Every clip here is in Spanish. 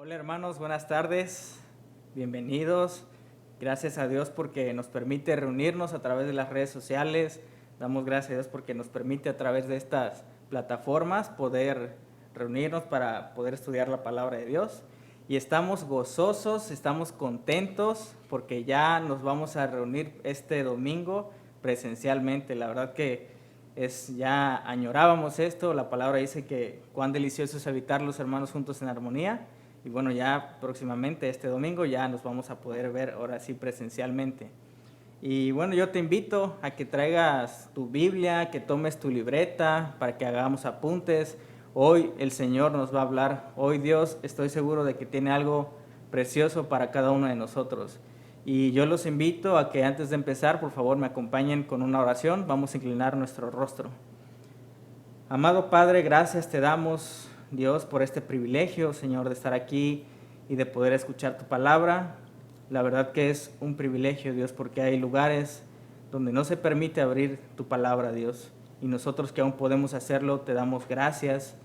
Hola hermanos, buenas tardes, bienvenidos. Gracias a Dios porque nos permite reunirnos a través de las redes sociales. Damos gracias a Dios porque nos permite a través de estas plataformas poder reunirnos para poder estudiar la palabra de Dios. Y estamos gozosos, estamos contentos porque ya nos vamos a reunir este domingo presencialmente. La verdad que ya añorábamos esto. La palabra dice que cuán delicioso es habitar los hermanos juntos en armonía. Y bueno, ya próximamente este domingo ya nos vamos a poder ver ahora sí presencialmente. Y bueno, yo te invito a que traigas tu Biblia, que tomes tu libreta para que hagamos apuntes. Hoy el Señor nos va a hablar. Hoy Dios, estoy seguro de que tiene algo precioso para cada uno de nosotros. Y yo los invito a que antes de empezar, por favor, me acompañen con una oración. Vamos a inclinar nuestro rostro. Amado Padre, gracias te damos, Dios, por este privilegio, Señor, de estar aquí y de poder escuchar tu palabra. La verdad que es un privilegio, Dios, porque hay lugares donde no se permite abrir tu palabra, Dios. Y nosotros que aún podemos hacerlo, te damos gracias.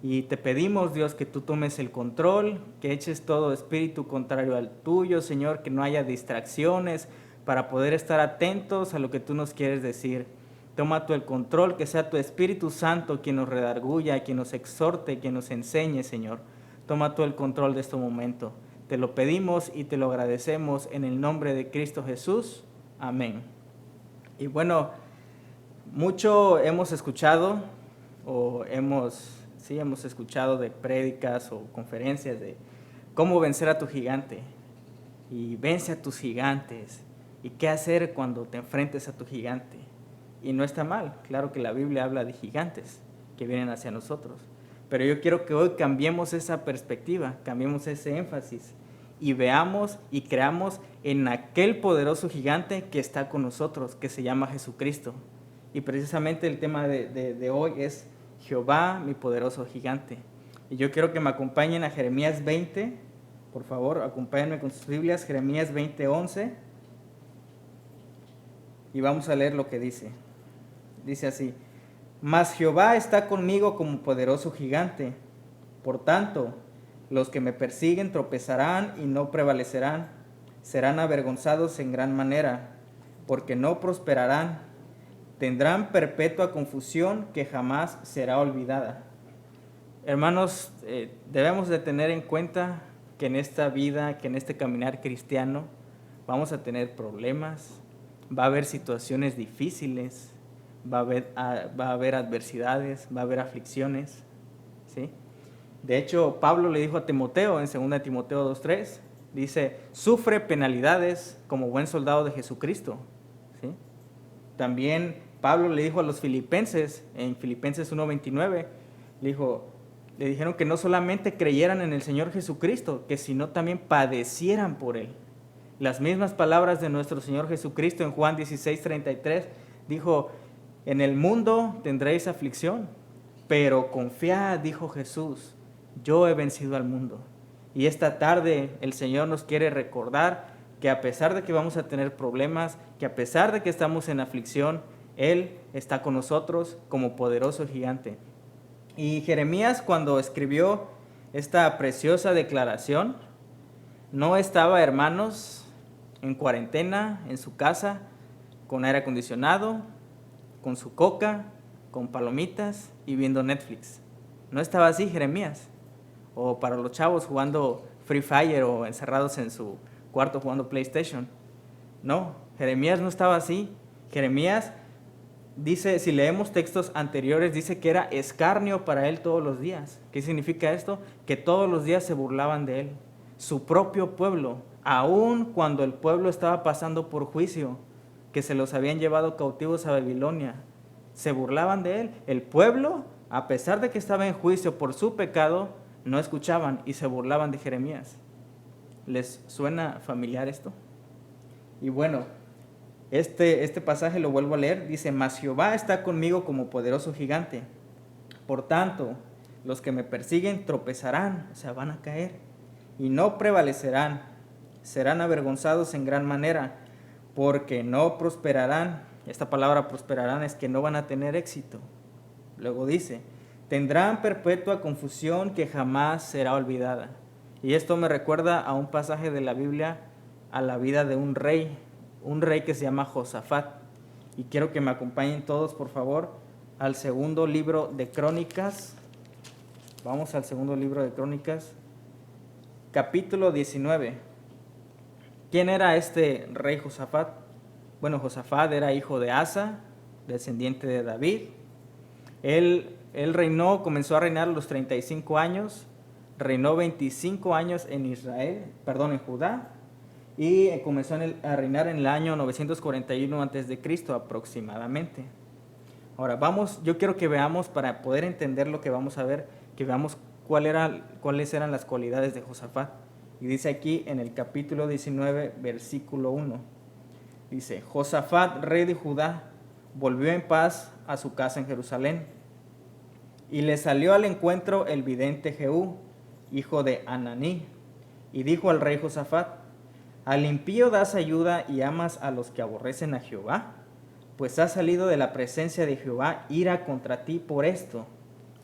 Y te pedimos, Dios, que tú tomes el control, que eches todo espíritu contrario al tuyo, Señor, que no haya distracciones para poder estar atentos a lo que tú nos quieres decir. Toma tú el control, que sea tu Espíritu Santo quien nos redarguya, quien nos exhorte, quien nos enseñe, Señor. Toma tú el control de este momento. Te lo pedimos y te lo agradecemos en el nombre de Cristo Jesús. Amén. Y bueno, mucho hemos escuchado hemos escuchado de prédicas o conferencias de cómo vencer a tu gigante y vence a tus gigantes y qué hacer cuando te enfrentes a tu gigante. Y no está mal, claro que la Biblia habla de gigantes que vienen hacia nosotros, pero yo quiero que hoy cambiemos esa perspectiva, cambiemos ese énfasis y veamos y creamos en aquel poderoso gigante que está con nosotros, que se llama Jesucristo. Y precisamente el tema de hoy es Jehová, mi poderoso gigante. Y yo quiero que me acompañen a Jeremías 20, por favor, acompáñenme con sus Biblias, Jeremías 20:11, y vamos a leer lo que dice. Dice así: mas Jehová está conmigo como poderoso gigante. Por tanto, los que me persiguen tropezarán y no prevalecerán. Serán avergonzados en gran manera, porque no prosperarán. Tendrán perpetua confusión que jamás será olvidada. Hermanos, debemos de tener en cuenta que en esta vida, que en este caminar cristiano, vamos a tener problemas, va a haber situaciones difíciles, va a haber adversidades, va a haber aflicciones, ¿sí? De hecho, Pablo le dijo a Timoteo en 2 Timoteo 2:3, dice, sufre penalidades como buen soldado de Jesucristo, ¿sí? También Pablo le dijo a los filipenses, en Filipenses 1:29, le dijeron que no solamente creyeran en el Señor Jesucristo, que sino también padecieran por Él. Las mismas palabras de nuestro Señor Jesucristo en Juan 16:33, dijo, en el mundo tendréis aflicción, pero confiad, dijo Jesús, yo he vencido al mundo. Y esta tarde el Señor nos quiere recordar que a pesar de que vamos a tener problemas, que a pesar de que estamos en aflicción, Él está con nosotros como poderoso gigante. Y Jeremías, cuando escribió esta preciosa declaración, no estaba, hermanos, en cuarentena, en su casa, con aire acondicionado, con su coca, con palomitas y viendo Netflix. No estaba así Jeremías. O para los chavos jugando Free Fire o encerrados en su cuarto jugando PlayStation. No, Jeremías no estaba así. Jeremías dice, si leemos textos anteriores, dice que era escarnio para él todos los días. ¿Qué significa esto? Que todos los días se burlaban de él. Su propio pueblo, aun cuando el pueblo estaba pasando por juicio, que se los habían llevado cautivos a Babilonia, se burlaban de él. El pueblo, a pesar de que estaba en juicio por su pecado, no escuchaban y se burlaban de Jeremías. ¿Les suena familiar esto? Y bueno, este pasaje lo vuelvo a leer, dice, mas Jehová está conmigo como poderoso gigante. Por tanto, los que me persiguen tropezarán, o sea, van a caer, y no prevalecerán, serán avergonzados en gran manera, porque no prosperarán. Esta palabra prosperarán es que no van a tener éxito. Luego dice, tendrán perpetua confusión que jamás será olvidada. Y esto me recuerda a un pasaje de la Biblia, a la vida de un rey que se llama Josafat. Y quiero que me acompañen todos, por favor, al segundo libro de Crónicas. Vamos al segundo libro de Crónicas, capítulo 19. ¿Quién era este rey Josafat? Bueno, Josafat era hijo de Asa, descendiente de David. Él reinó, comenzó a reinar a los 35 años, reinó 25 años en en Judá, y comenzó a reinar en el año 941 a.C. aproximadamente. Ahora yo quiero que veamos, para poder entender lo que vamos a ver, que veamos cuáles eran las cualidades de Josafat. Y dice aquí en el capítulo 19, versículo 1, dice: Josafat, rey de Judá, volvió en paz a su casa en Jerusalén, y le salió al encuentro el vidente Jehú, hijo de Ananí, y dijo al rey Josafat: ¿Al impío das ayuda y amas a los que aborrecen a Jehová? Pues ha salido de la presencia de Jehová ira contra ti por esto.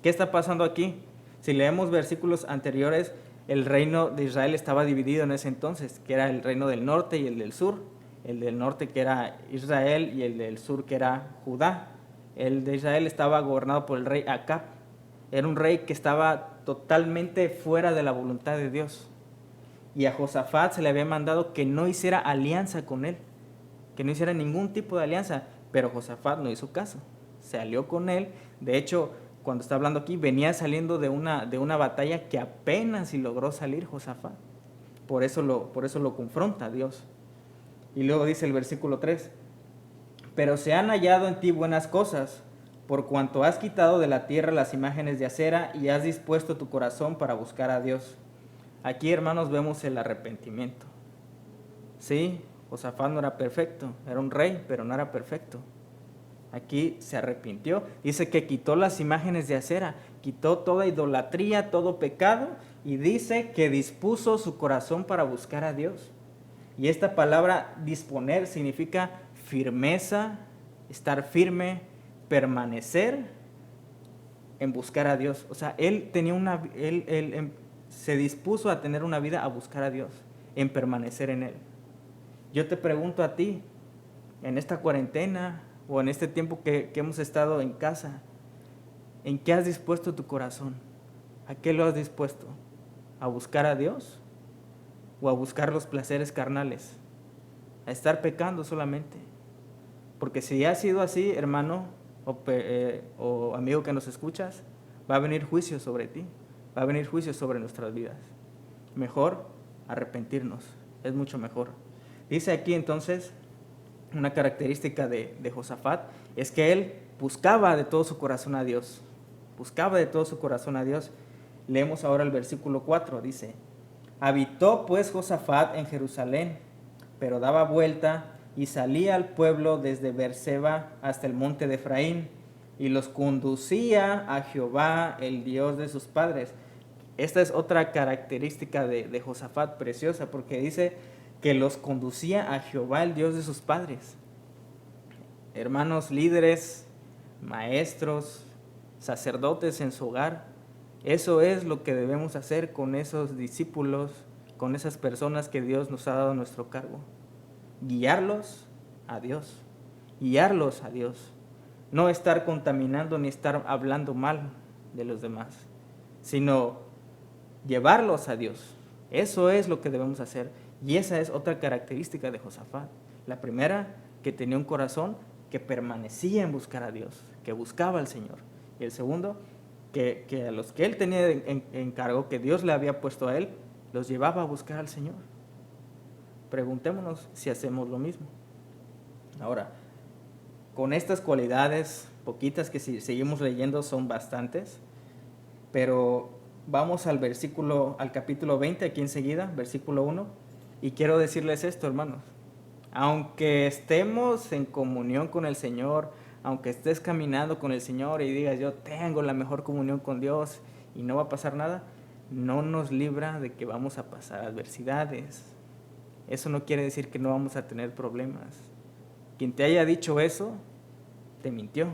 ¿Qué está pasando aquí? Si leemos versículos anteriores, el reino de Israel estaba dividido en ese entonces, que era el reino del norte y el del sur. El del norte, que era Israel, y el del sur, que era Judá. El de Israel estaba gobernado por el rey Acab. Era un rey que estaba totalmente fuera de la voluntad de Dios. Y a Josafat se le había mandado que no hiciera alianza con él, que no hiciera ningún tipo de alianza, pero Josafat no hizo caso, se alió con él. De hecho, cuando está hablando aquí, venía saliendo de una batalla que apenas si logró salir Josafat. Por eso lo confronta Dios. Y luego dice el versículo 3, pero se han hallado en ti buenas cosas, por cuanto has quitado de la tierra las imágenes de acera y has dispuesto tu corazón para buscar a Dios. Aquí, hermanos, vemos el arrepentimiento. Sí, Josafat no era perfecto, era un rey, pero no era perfecto. Aquí se arrepintió. Dice que quitó las imágenes de acera, quitó toda idolatría, todo pecado, y dice que dispuso su corazón para buscar a Dios. Y esta palabra disponer significa firmeza, estar firme, permanecer en buscar a Dios. O sea, él se dispuso a tener una vida a buscar a Dios, en permanecer en Él. Yo te pregunto a ti, en esta cuarentena o en este tiempo que hemos estado en casa, ¿en qué has dispuesto tu corazón? ¿A qué lo has dispuesto? ¿A buscar a Dios o a buscar los placeres carnales? ¿A estar pecando solamente? Porque si ha sido así, hermano o amigo que nos escuchas, va a venir juicio sobre ti, va a venir juicio sobre nuestras vidas. Mejor arrepentirnos, es mucho mejor. Dice aquí entonces, una característica de Josafat es que él buscaba de todo su corazón a Dios, buscaba de todo su corazón a Dios. Leemos ahora el versículo 4, dice: habitó pues Josafat en Jerusalén, pero daba vuelta y salía al pueblo desde Beerseba hasta el monte de Efraín, y los conducía a Jehová, el Dios de sus padres. Esta es otra característica de Josafat preciosa, porque dice que los conducía a Jehová, el Dios de sus padres. Hermanos líderes, maestros, sacerdotes en su hogar, eso es lo que debemos hacer con esos discípulos, con esas personas que Dios nos ha dado a nuestro cargo. Guiarlos a Dios, guiarlos a Dios. No estar contaminando ni estar hablando mal de los demás, sino llevarlos a Dios. Eso es lo que debemos hacer. Y esa es otra característica de Josafat. La primera, que tenía un corazón que permanecía en buscar a Dios, que buscaba al Señor. Y el segundo, que a los que él tenía en cargo, que Dios le había puesto a él, los llevaba a buscar al Señor. Preguntémonos si hacemos lo mismo. Ahora, con estas cualidades, poquitas que si seguimos leyendo son bastantes, pero vamos al capítulo 20, aquí enseguida, versículo 1, y quiero decirles esto, hermanos. Aunque estemos en comunión con el Señor, aunque estés caminando con el Señor y digas, yo tengo la mejor comunión con Dios y no va a pasar nada, no nos libra de que vamos a pasar adversidades. Eso no quiere decir que no vamos a tener problemas. Quien te haya dicho eso, te mintió.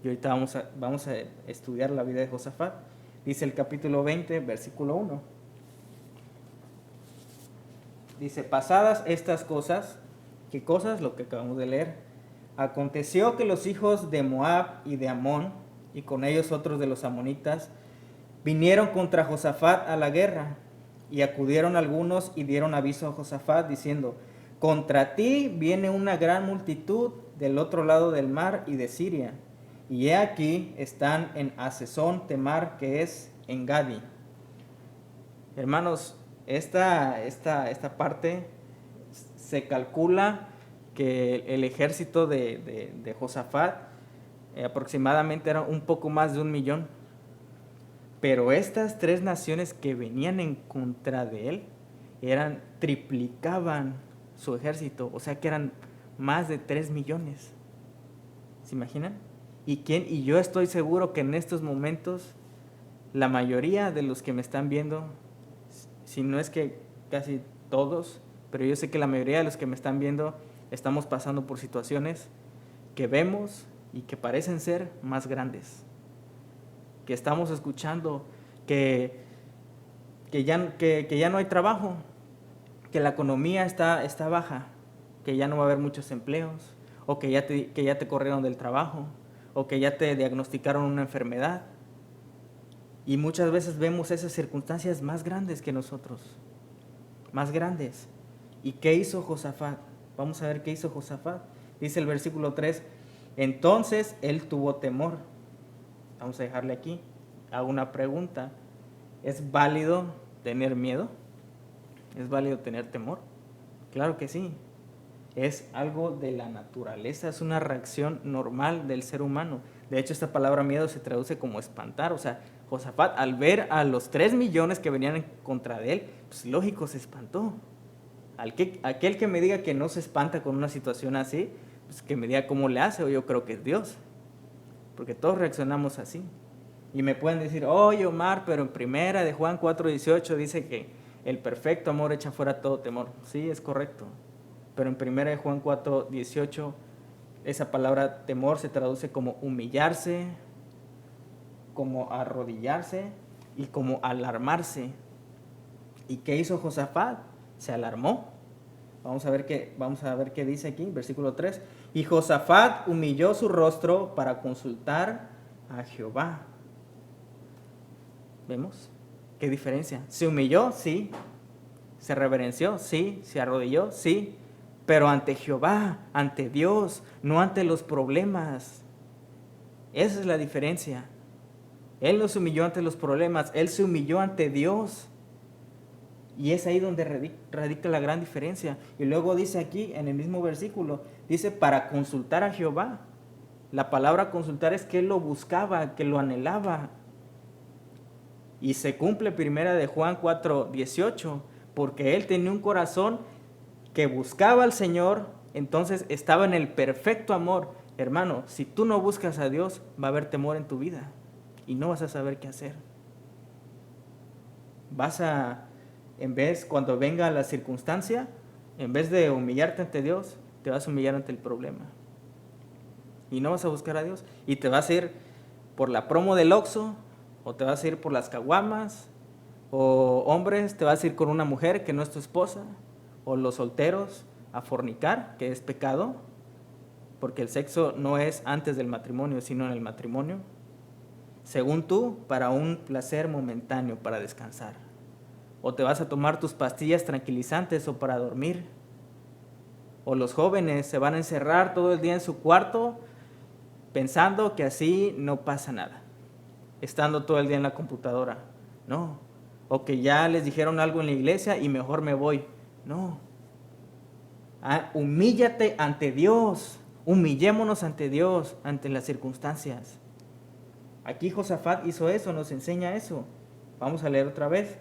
Y ahorita vamos a estudiar la vida de Josafat. Dice el capítulo 20, versículo 1. Dice, pasadas estas cosas, ¿qué cosas? Lo que acabamos de leer. Aconteció que los hijos de Moab y de Amón, y con ellos otros de los amonitas, vinieron contra Josafat a la guerra, y acudieron algunos y dieron aviso a Josafat, diciendo, contra ti viene una gran multitud del otro lado del mar y de Siria, y he aquí están en Hasezón Temar, que es en Gadi. Hermanos, esta parte se calcula que el ejército de Josafat aproximadamente era un poco más de 1,000,000. Pero estas 3 naciones que venían en contra de él triplicaban su ejército, o sea que eran más de 3 millones. ¿Se imaginan? Y yo estoy seguro que en estos momentos la mayoría de los que me están viendo, si no es que casi todos, pero yo sé que la mayoría de los que me están viendo estamos pasando por situaciones que vemos y que parecen ser más grandes, que estamos escuchando que ya no hay trabajo, que la economía está baja, que ya no va a haber muchos empleos, o que ya te corrieron del trabajo, o que ya te diagnosticaron una enfermedad. Y muchas veces vemos esas circunstancias más grandes que nosotros, más grandes. ¿Y qué hizo Josafat? Vamos a ver qué hizo Josafat. Dice el versículo 3, entonces él tuvo temor. Vamos a dejarle aquí. Hago una pregunta. ¿Es válido tener miedo? ¿Es válido tener temor? Claro que sí. Es algo de la naturaleza, es una reacción normal del ser humano. De hecho, esta palabra miedo se traduce como espantar. O sea, Josafat, al ver a los 3 millones que venían en contra de él, pues lógico, se espantó. Aquel que me diga que no se espanta con una situación así, pues que me diga cómo le hace, o yo creo que es Dios. Porque todos reaccionamos así. Y me pueden decir, oye Omar, pero en primera de Juan 4:18 dice que el perfecto amor echa fuera todo temor. Sí, es correcto. Pero en primera de Juan 4:18 esa palabra temor se traduce como humillarse, como arrodillarse y como alarmarse. ¿Y qué hizo Josafat? Se alarmó. Vamos a ver qué dice aquí, versículo 3. Y Josafat humilló su rostro para consultar a Jehová. ¿Vemos? ¿Qué diferencia? ¿Se humilló? Sí. ¿Se reverenció? Sí. ¿Se arrodilló? Sí. Pero ante Jehová, ante Dios, no ante los problemas. Esa es la diferencia. Él no se humilló ante los problemas, él se humilló ante Dios. Y es ahí donde radica la gran diferencia. Y luego dice aquí, en el mismo versículo, dice para consultar a Jehová. La palabra consultar es que él lo buscaba, que lo anhelaba. Y se cumple primera de Juan 4:18, porque él tenía un corazón que buscaba al Señor, entonces estaba en el perfecto amor. Hermano, si tú no buscas a Dios, va a haber temor en tu vida y no vas a saber qué hacer. Cuando venga la circunstancia, en vez de humillarte ante Dios, te vas a humillar ante el problema. Y no vas a buscar a Dios. Y te vas a ir por la promo del Oxxo, o te vas a ir por las caguamas, o hombres, te vas a ir con una mujer que no es tu esposa, o los solteros a fornicar, que es pecado, porque el sexo no es antes del matrimonio, sino en el matrimonio. Según tú, para un placer momentáneo, para descansar. O te vas a tomar tus pastillas tranquilizantes o para dormir. O los jóvenes se van a encerrar todo el día en su cuarto pensando que así no pasa nada, estando todo el día en la computadora. No. O que ya les dijeron algo en la iglesia y mejor me voy. No. Humíllate ante Dios. Humillémonos ante Dios, ante las circunstancias. Aquí Josafat hizo eso, nos enseña eso. Vamos a leer otra vez.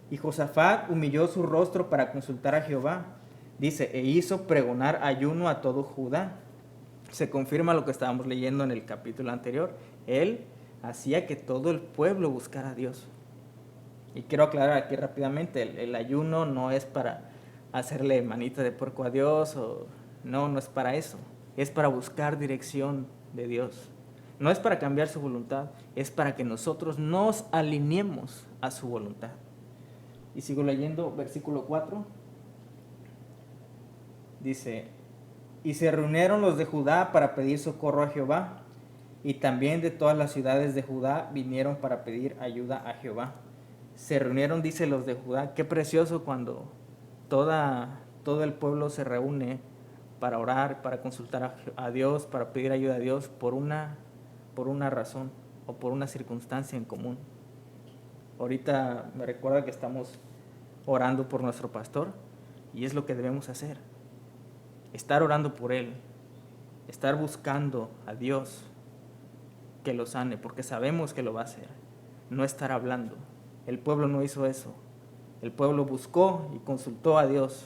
Y Josafat humilló su rostro para consultar a Jehová. Dice, e hizo pregonar ayuno a todo Judá. Se confirma lo que estábamos leyendo en el capítulo anterior. Él hacía que todo el pueblo buscara a Dios. Y quiero aclarar aquí rápidamente, el ayuno no es para hacerle manita de puerco a Dios, no es para eso. Es para buscar dirección de Dios. No es para cambiar su voluntad, es para que nosotros nos alineemos a su voluntad. Y sigo leyendo versículo 4. Dice, y se reunieron los de Judá para pedir socorro a Jehová, y también de todas las ciudades de Judá vinieron para pedir ayuda a Jehová. Se reunieron, dice, los de Judá. Qué precioso cuando todo el pueblo se reúne para orar, para consultar a Dios, para pedir ayuda a Dios por una razón o por una circunstancia en común. Ahorita me recuerda que estamos orando por nuestro pastor y es lo que debemos hacer. Estar orando por él, estar buscando a Dios que lo sane, porque sabemos que lo va a hacer. No estar hablando. El pueblo no hizo eso. El pueblo buscó y consultó a Dios.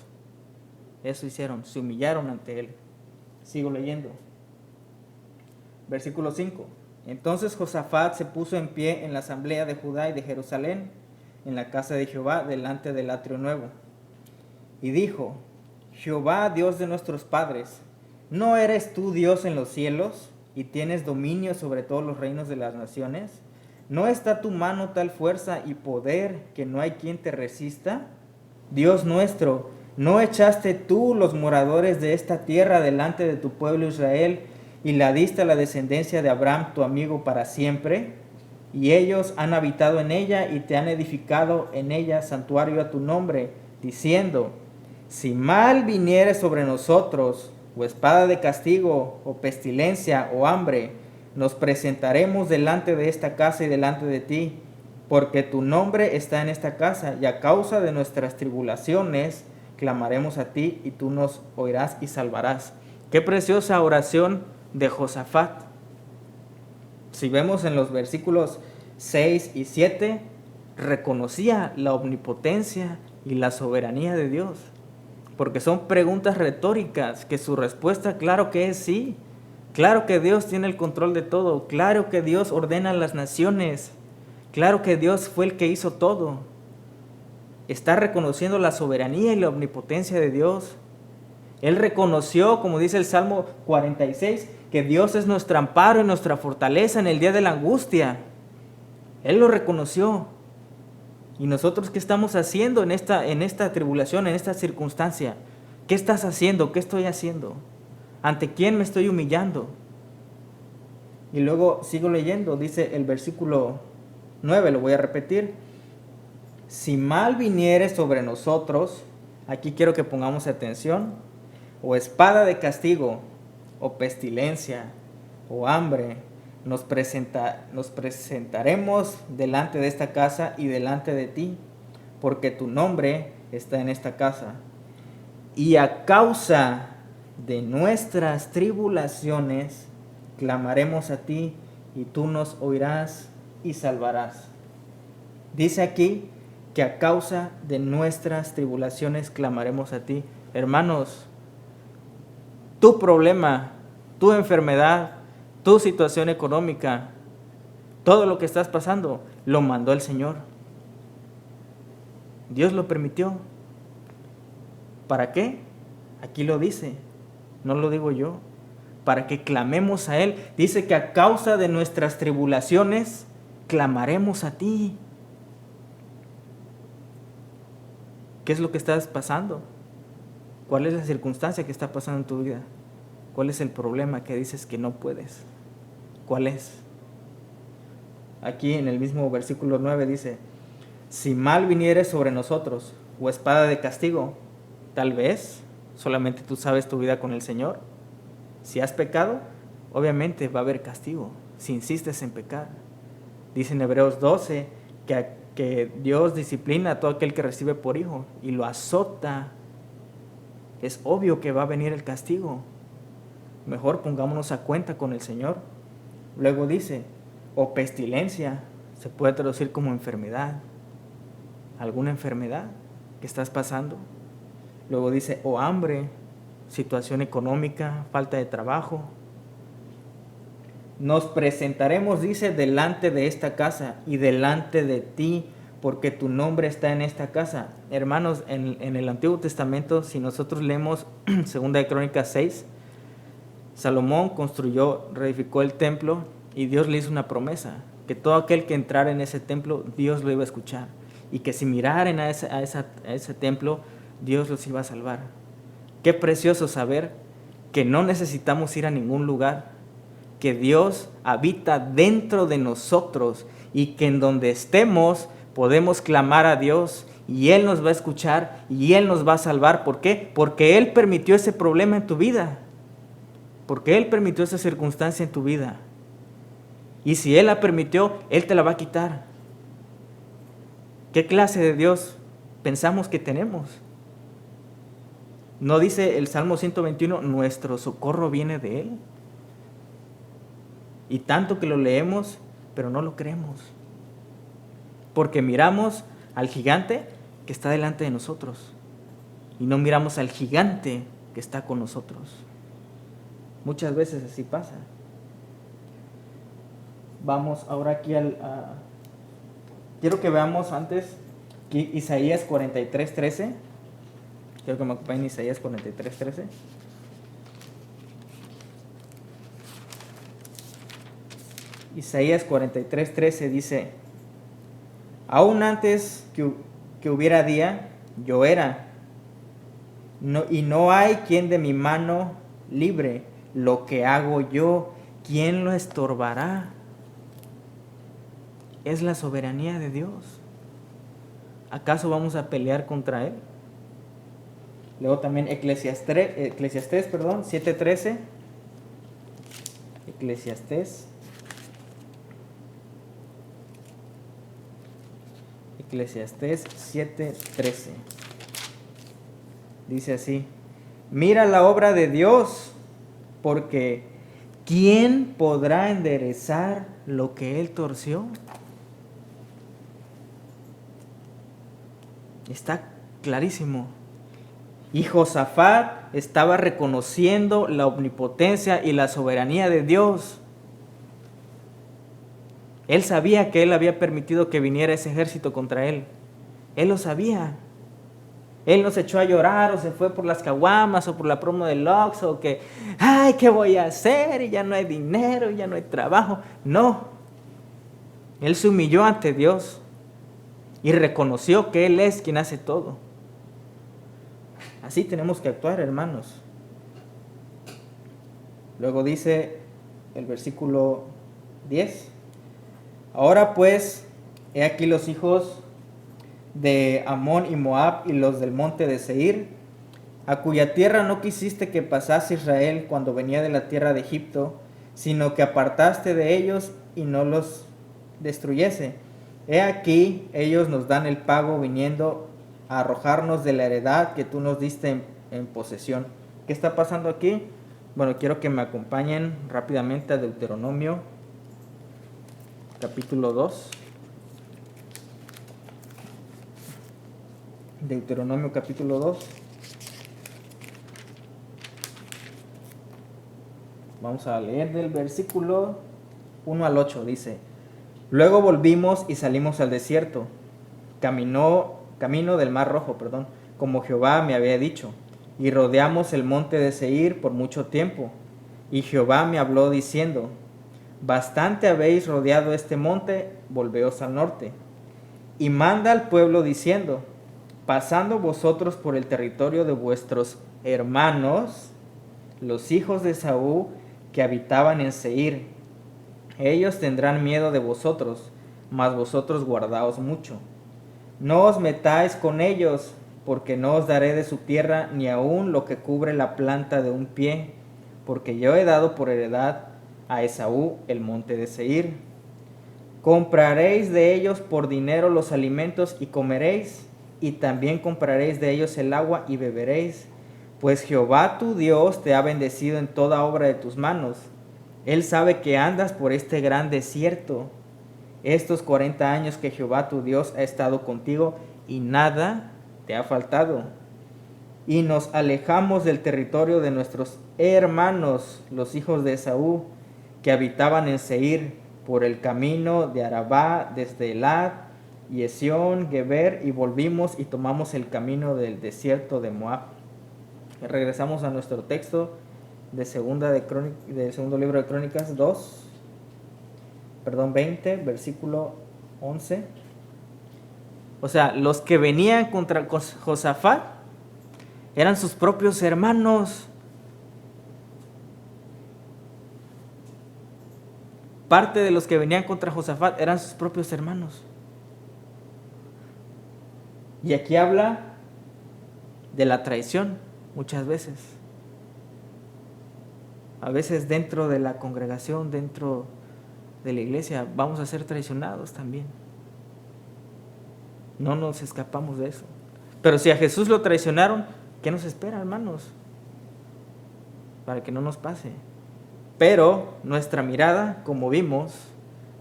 Eso hicieron, se humillaron ante él. Sigo leyendo. Versículo 5. Entonces Josafat se puso en pie en la asamblea de Judá y de Jerusalén, en la casa de Jehová, delante del atrio nuevo. Y dijo, Jehová, Dios de nuestros padres, ¿no eres tú Dios en los cielos y tienes dominio sobre todos los reinos de las naciones? ¿No está tu mano tal fuerza y poder que no hay quien te resista? Dios nuestro, ¿no echaste tú los moradores de esta tierra delante de tu pueblo Israel y la diste a la descendencia de Abraham, tu amigo, para siempre? Y ellos han habitado en ella y te han edificado en ella santuario a tu nombre, diciendo, si mal viniere sobre nosotros, o espada de castigo, o pestilencia, o hambre, nos presentaremos delante de esta casa y delante de ti, porque tu nombre está en esta casa, y a causa de nuestras tribulaciones clamaremos a ti, y tú nos oirás y salvarás. Qué preciosa oración de Josafat. Si vemos en los versículos 6 y 7, reconocía la omnipotencia y la soberanía de Dios, porque son preguntas retóricas que su respuesta claro que es sí. Claro que Dios tiene el control de todo, claro que Dios ordena las naciones, claro que Dios fue el que hizo todo. Está reconociendo la soberanía y la omnipotencia de Dios. Él reconoció, como dice el Salmo 46, que Dios es nuestro amparo y nuestra fortaleza en el día de la angustia. Él lo reconoció. ¿Y nosotros qué estamos haciendo en esta tribulación, en esta circunstancia? ¿Qué estás haciendo? ¿Qué estoy haciendo? ¿Ante quién me estoy humillando? Y luego sigo leyendo, dice el versículo 9, lo voy a repetir. Si mal viniere sobre nosotros, aquí quiero que pongamos atención, o espada de castigo, o pestilencia, o hambre, nos presentaremos delante de esta casa y delante de ti, porque tu nombre está en esta casa. Y a causa de nuestras tribulaciones, clamaremos a ti, y tú nos oirás y salvarás. Dice aquí que a causa de nuestras tribulaciones clamaremos a ti. Hermanos, tu problema, tu enfermedad, tu situación económica, todo lo que estás pasando, lo mandó el Señor. Dios lo permitió. ¿Para qué? Aquí lo dice, no lo digo yo. Para que clamemos a Él. Dice que a causa de nuestras tribulaciones, clamaremos a ti. ¿Qué es lo que estás pasando? ¿Cuál es la circunstancia que está pasando en tu vida? ¿Cuál es el problema que dices que no puedes? ¿Cuál es? Aquí en el mismo versículo 9 dice, si mal viniere sobre nosotros, o espada de castigo, tal vez solamente tú sabes tu vida con el Señor. Si has pecado, obviamente va a haber castigo, si insistes en pecar. Dice en Hebreos 12 que Dios disciplina a todo aquel que recibe por hijo y lo azota. Es obvio que va a venir el castigo. Mejor pongámonos a cuenta con el Señor. Luego dice, o pestilencia, se puede traducir como enfermedad. ¿Alguna enfermedad que estás pasando? Luego dice, o hambre, situación económica, falta de trabajo. Nos presentaremos, dice, delante de esta casa y delante de ti, porque tu nombre está en esta casa. Hermanos, en el Antiguo Testamento, si nosotros leemos 2 de Crónicas 6, Salomón construyó, reedificó el templo y Dios le hizo una promesa, que todo aquel que entrara en ese templo, Dios lo iba a escuchar, y que si miraran a ese templo, Dios los iba a salvar. Qué precioso saber que no necesitamos ir a ningún lugar, que Dios habita dentro de nosotros y que en donde estemos podemos clamar a Dios y Él nos va a escuchar y Él nos va a salvar. ¿Por qué? Porque Él permitió ese problema en tu vida, porque Él permitió esa circunstancia en tu vida. Y si Él la permitió, Él te la va a quitar. ¿Qué clase de Dios pensamos que tenemos? ¿No dice el Salmo 121, nuestro socorro viene de Él? Y tanto que lo leemos, pero no lo creemos. Porque miramos al gigante que está delante de nosotros y no miramos al gigante que está con nosotros. Muchas veces así pasa. Vamos ahora aquí quiero que veamos antes Isaías 43:13. Quiero que me acompañen Isaías 43:13. Isaías 43:13 dice: aún antes que hubiera día, yo era, y no hay quien de mi mano libre. Lo que hago yo, ¿quién lo estorbará? Es la soberanía de Dios. ¿Acaso vamos a pelear contra Él? Luego también Eclesiastés 7:13. Eclesiastés 7:13. Dice así: mira la obra de Dios, porque ¿quién podrá enderezar lo que Él torció? Está clarísimo. Y Josafat estaba reconociendo la omnipotencia y la soberanía de Dios. Él sabía que Él había permitido que viniera ese ejército contra él. Él lo sabía. Él no se echó a llorar o se fue por las caguamas o por la promo del Oxxo o que, ay, ¿qué voy a hacer? Y ya no hay dinero, y ya no hay trabajo. No. Él se humilló ante Dios y reconoció que Él es quien hace todo. Así tenemos que actuar, hermanos. Luego dice el versículo 10. Ahora pues, he aquí los hijos de Amón y Moab y los del monte de Seir, a cuya tierra no quisiste que pasase Israel cuando venía de la tierra de Egipto, sino que apartaste de ellos y no los destruyese. He aquí, ellos nos dan el pago viniendo a arrojarnos de la heredad que tú nos diste en posesión. ¿Qué está pasando aquí? Bueno, quiero que me acompañen rápidamente a Deuteronomio, capítulo 2. Deuteronomio, capítulo 2. Vamos a leer del versículo 1 al 8. Dice: luego volvimos y salimos al desierto, camino del mar Rojo, como Jehová me había dicho, y rodeamos el monte de Seir por mucho tiempo. Y Jehová me habló diciendo: bastante habéis rodeado este monte, volveos al norte. Y manda al pueblo diciendo: pasando vosotros por el territorio de vuestros hermanos, los hijos de Esaú, que habitaban en Seir, ellos tendrán miedo de vosotros, mas vosotros guardaos mucho. No os metáis con ellos, porque no os daré de su tierra ni aun lo que cubre la planta de un pie, porque yo he dado por heredad a Esaú el monte de Seir. Compraréis de ellos por dinero los alimentos y comeréis, y también compraréis de ellos el agua y beberéis, pues Jehová tu Dios te ha bendecido en toda obra de tus manos. Él sabe que andas por este gran desierto estos 40 años que Jehová tu Dios ha estado contigo y nada te ha faltado. Y nos alejamos del territorio de nuestros hermanos, los hijos de Esaú, que habitaban en Seir, por el camino de Arabá, desde Elad y Esión, Geber, y volvimos y tomamos el camino del desierto de Moab. Regresamos a nuestro texto de del segundo libro de Crónicas 20, versículo 11. O sea, los que venían contra Josafat eran sus propios hermanos. Parte de los que venían contra Josafat eran sus propios hermanos. Y aquí habla de la traición muchas veces. A veces dentro de la congregación, dentro de la iglesia, vamos a ser traicionados también. No nos escapamos de eso. Pero si a Jesús lo traicionaron, ¿qué nos espera, hermanos? Para que no nos pase. Pero nuestra mirada, como vimos,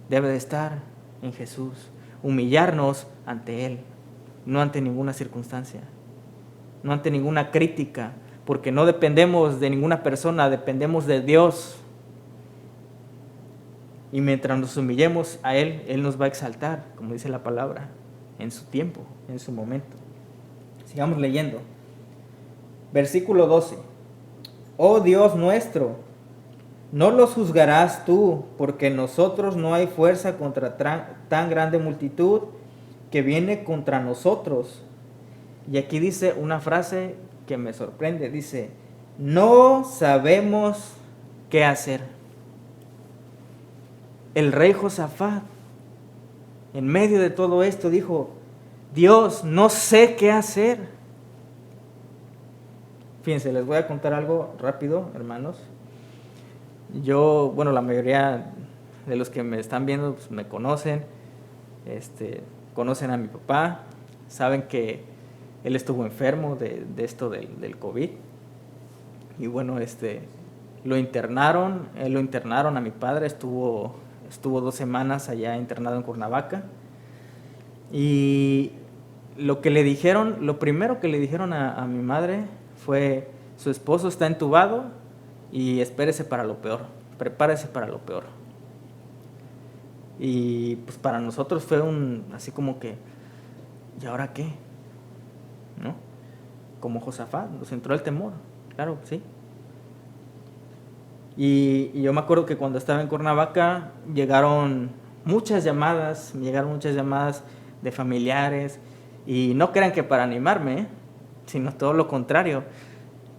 debe de estar en Jesús. Humillarnos ante Él, no ante ninguna circunstancia, no ante ninguna crítica, porque no dependemos de ninguna persona, dependemos de Dios. Y mientras nos humillemos a Él, Él nos va a exaltar, como dice la palabra, en su tiempo, en su momento. Sigamos leyendo. Versículo 12. Oh Dios nuestro, no los juzgarás tú, porque en nosotros no hay fuerza contra tan grande multitud que viene contra nosotros. Y aquí dice una frase que me sorprende. Dice, no sabemos qué hacer. El rey Josafat, en medio de todo esto, dijo, Dios, no sé qué hacer. Fíjense, les voy a contar algo rápido, hermanos. Yo, la mayoría de los que me están viendo pues, me conocen, conocen a mi papá, saben que él estuvo enfermo de esto del COVID. Y lo internaron a mi padre, estuvo 2 semanas allá internado en Cuernavaca. Y lo primero que le dijeron a mi madre fue, su esposo está entubado y espérese para lo peor, prepárese para lo peor. Y pues para nosotros fue así como que, ¿y ahora qué? ¿No? Como Josafat, nos entró el temor, claro, sí. Y yo me acuerdo que cuando estaba en Cuernavaca llegaron muchas llamadas de familiares, y no crean que para animarme, sino todo lo contrario.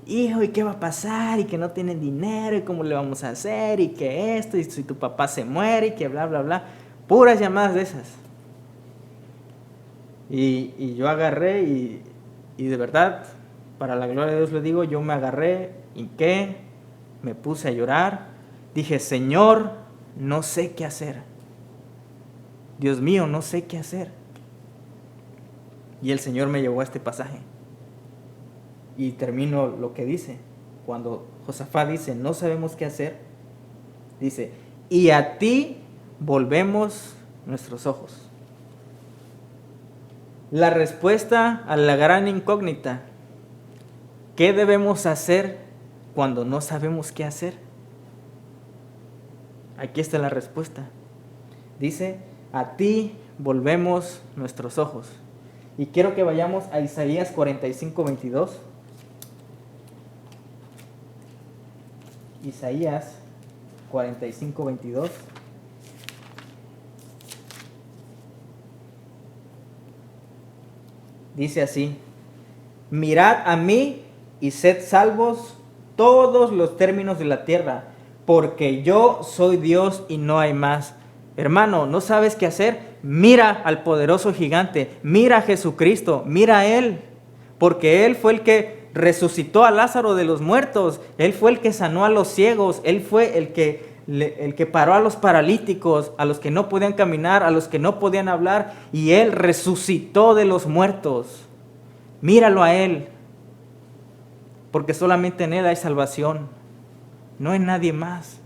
Hijo, ¿y qué va a pasar? Y que no tienen dinero, y cómo le vamos a hacer, y que esto, y si tu papá se muere, y que bla, bla, bla. Puras llamadas de esas. Y yo agarré, y de verdad, para la gloria de Dios le digo, yo me agarré, hinqué, me puse a llorar, dije, Señor, no sé qué hacer. Dios mío, no sé qué hacer. Y el Señor me llevó a este pasaje. Y termino lo que dice. Cuando Josafat dice, no sabemos qué hacer, dice, y a ti volvemos nuestros ojos. La respuesta a la gran incógnita, ¿qué debemos hacer cuando no sabemos qué hacer? Aquí está la respuesta. Dice, a ti volvemos nuestros ojos. Y quiero que vayamos a Isaías 45:22. Isaías 45:22. Dice así, mirad a mí y sed salvos todos los términos de la tierra, porque yo soy Dios y no hay más. Hermano, ¿no sabes qué hacer? Mira al poderoso gigante, mira a Jesucristo, mira a Él, porque Él fue el que resucitó a Lázaro de los muertos, Él fue el que sanó a los ciegos, Él fue el que paró a los paralíticos, a los que no podían caminar, a los que no podían hablar, y Él resucitó de los muertos. Míralo a Él, porque solamente en Él hay salvación, no en nadie más.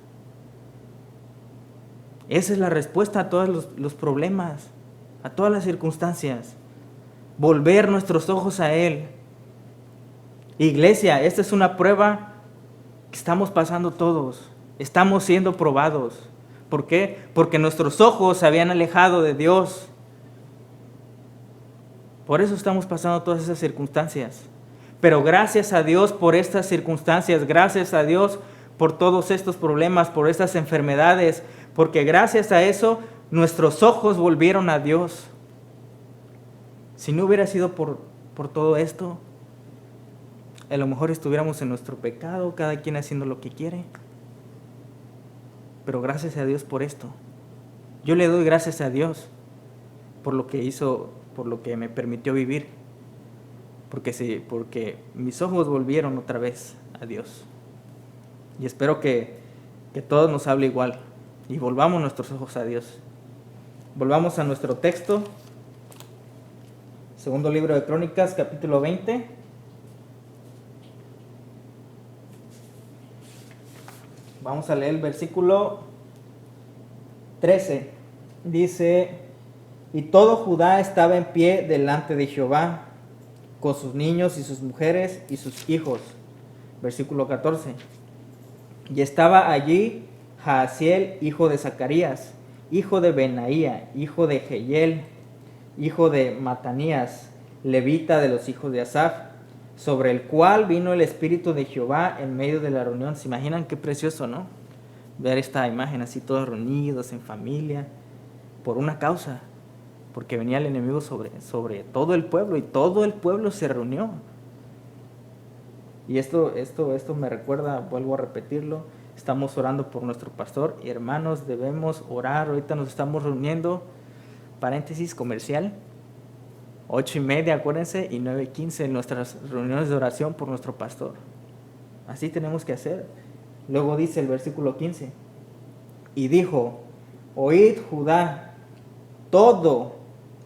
Esa es la respuesta a todos los problemas, a todas las circunstancias. Volver nuestros ojos a Él. Iglesia, esta es una prueba que estamos pasando todos. Estamos siendo probados. ¿Por qué? Porque nuestros ojos se habían alejado de Dios. Por eso estamos pasando todas esas circunstancias. Pero gracias a Dios por estas circunstancias, gracias a Dios por todos estos problemas, por estas enfermedades, porque gracias a eso nuestros ojos volvieron a Dios. Si no hubiera sido por todo esto, a lo mejor estuviéramos en nuestro pecado, cada quien haciendo lo que quiere. Pero gracias a Dios por esto. Yo le doy gracias a Dios por lo que hizo, por lo que me permitió vivir. Porque mis ojos volvieron otra vez a Dios. Y espero que todos nos hable igual. Y volvamos nuestros ojos a Dios. Volvamos a nuestro texto. Segundo libro de Crónicas, capítulo 20. Vamos a leer el versículo 13. Dice: y todo Judá estaba en pie delante de Jehová, con sus niños y sus mujeres y sus hijos. Versículo 14. Y estaba allí Jaasiel, hijo de Zacarías, hijo de Benaía, hijo de Jehiel, hijo de Matanías, levita de los hijos de Asaf, sobre el cual vino el Espíritu de Jehová en medio de la reunión. ¿Se imaginan qué precioso, no? Ver esta imagen así, todos reunidos en familia, por una causa, porque venía el enemigo sobre todo el pueblo, y todo el pueblo se reunió. Y esto me recuerda, vuelvo a repetirlo, estamos orando por nuestro pastor, y hermanos, debemos orar. Ahorita nos estamos reuniendo, paréntesis comercial, 8:30, acuérdense, y 9:15 en nuestras reuniones de oración por nuestro pastor. Así tenemos que hacer. Luego dice el versículo 15, y dijo: oíd Judá, todo,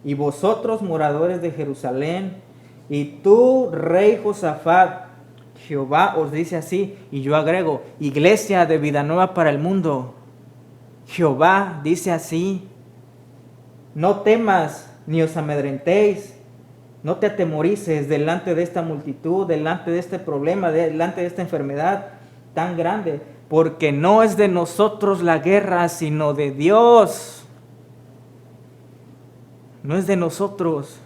y vosotros moradores de Jerusalén, y tú, rey Josafat, Jehová os dice así. Y yo agrego: iglesia de Vida Nueva para el mundo, Jehová dice así: no temas ni os amedrentéis, no te atemorices delante de esta multitud, delante de este problema, delante de esta enfermedad tan grande, porque no es de nosotros la guerra, sino de Dios. No es de nosotros.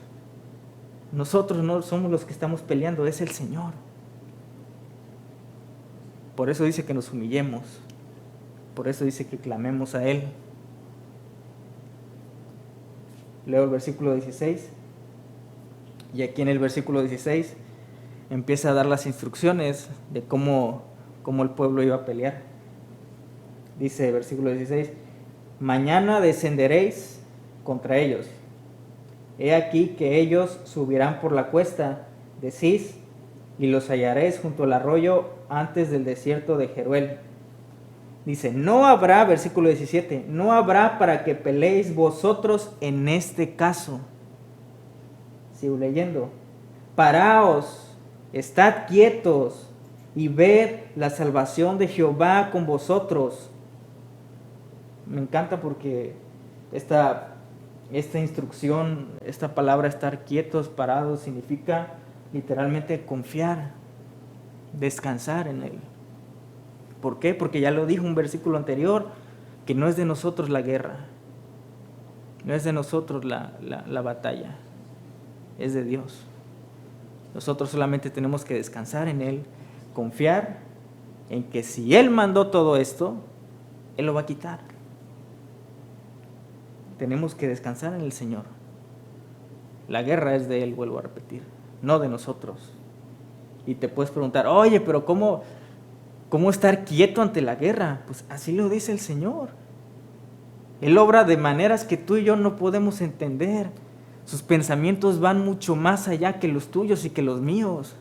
Nosotros no somos los que estamos peleando, es el Señor. Por eso dice que nos humillemos. Por eso dice que clamemos a Él. Leo el versículo 16. Y aquí en el versículo 16 empieza a dar las instrucciones de cómo el pueblo iba a pelear. Dice el versículo 16: mañana descenderéis contra ellos. He aquí que ellos subirán por la cuesta de Cis, y los hallaréis junto al arroyo antes del desierto de Jeruel. Dice: no habrá, versículo 17, no habrá para que peleéis vosotros en este caso. Sigo leyendo: paraos, estad quietos, y ved la salvación de Jehová con vosotros. Me encanta porque esta instrucción, esta palabra estar quietos, parados, significa literalmente confiar, descansar en Él. ¿Por qué? Porque ya lo dijo un versículo anterior, que no es de nosotros la guerra, no es de nosotros la batalla, es de Dios. Nosotros solamente tenemos que descansar en Él, confiar en que si Él mandó todo esto, Él lo va a quitar. Tenemos que descansar en el Señor. La guerra es de Él, vuelvo a repetir, no de nosotros. Y te puedes preguntar: oye, pero ¿cómo estar quieto ante la guerra? Pues así lo dice el Señor. Él obra de maneras que tú y yo no podemos entender. Sus pensamientos van mucho más allá que los tuyos y que los míos.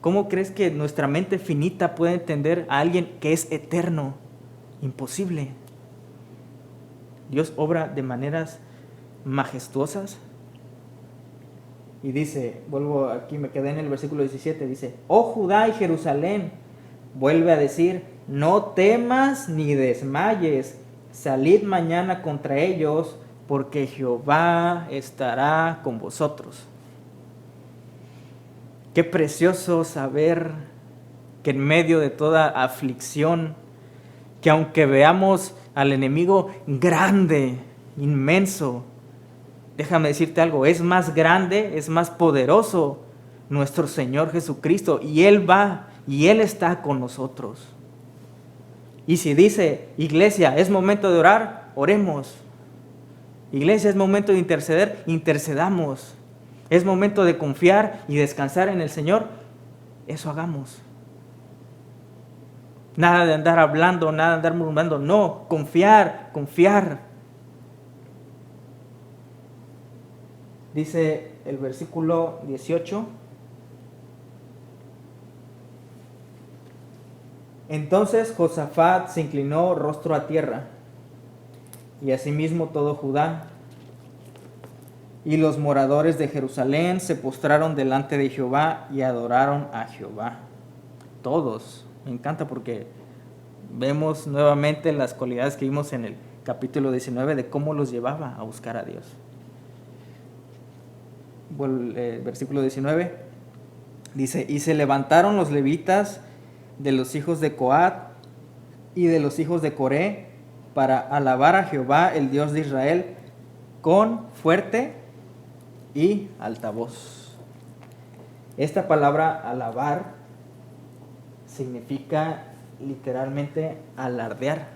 ¿Cómo crees que nuestra mente finita puede entender a alguien que es eterno? Imposible. Dios obra de maneras majestuosas. Y dice, vuelvo aquí, me quedé en el versículo 17, dice: oh Judá y Jerusalén, vuelve a decir: no temas ni desmayes, salid mañana contra ellos, porque Jehová estará con vosotros. Qué precioso saber que en medio de toda aflicción, que aunque veamos al enemigo grande, inmenso, déjame decirte algo: es más grande, es más poderoso nuestro Señor Jesucristo, y Él va y Él está con nosotros. Y si dice: iglesia, es momento de orar, oremos. Iglesia, es momento de interceder, intercedamos. Es momento de confiar y descansar en el Señor, eso hagamos. Nada de andar hablando, nada de andar murmurando, no, confiar, confiar. Dice el versículo 18. Entonces Josafat se inclinó rostro a tierra, y asimismo todo Judá. Y los moradores de Jerusalén se postraron delante de Jehová y adoraron a Jehová. Todos. Me encanta porque vemos nuevamente las cualidades que vimos en el capítulo 19 de cómo los llevaba a buscar a Dios. Versículo 19 dice: y se levantaron los levitas de los hijos de Coat y de los hijos de Coré para alabar a Jehová, el Dios de Israel, con fuerte y alta voz. Esta palabra alabar significa literalmente alardear,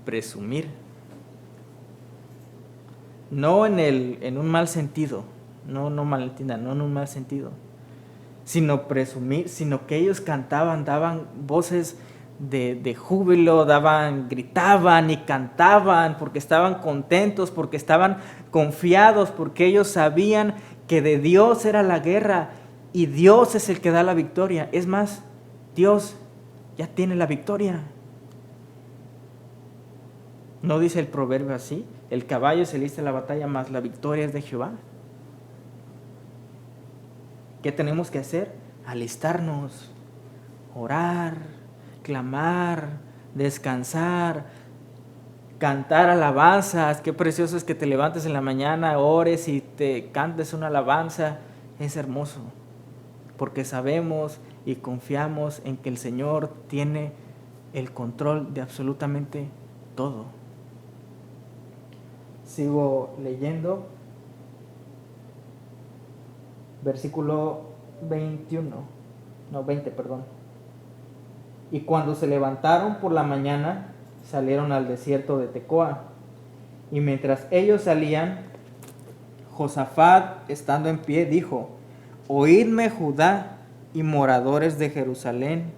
presumir. No en un mal sentido, no malentiendan, no en un mal sentido, sino presumir, sino que ellos cantaban, daban voces de júbilo, gritaban y cantaban porque estaban contentos, porque estaban confiados, porque ellos sabían que de Dios era la guerra y Dios es el que da la victoria. Es más, Dios ya tiene la victoria. ¿No dice el proverbio así? El caballo se lista en la batalla, mas la victoria es de Jehová. ¿Qué tenemos que hacer? Alistarnos, orar, clamar, descansar, cantar alabanzas. Qué precioso es que te levantes en la mañana, ores y te cantes una alabanza. Es hermoso, porque sabemos y confiamos en que el Señor tiene el control de absolutamente todo. Sigo leyendo. Versículo 20, perdón. Y cuando se levantaron por la mañana, salieron al desierto de Tecoa. Y mientras ellos salían, Josafat, estando en pie, dijo: oídme, Judá y moradores de Jerusalén,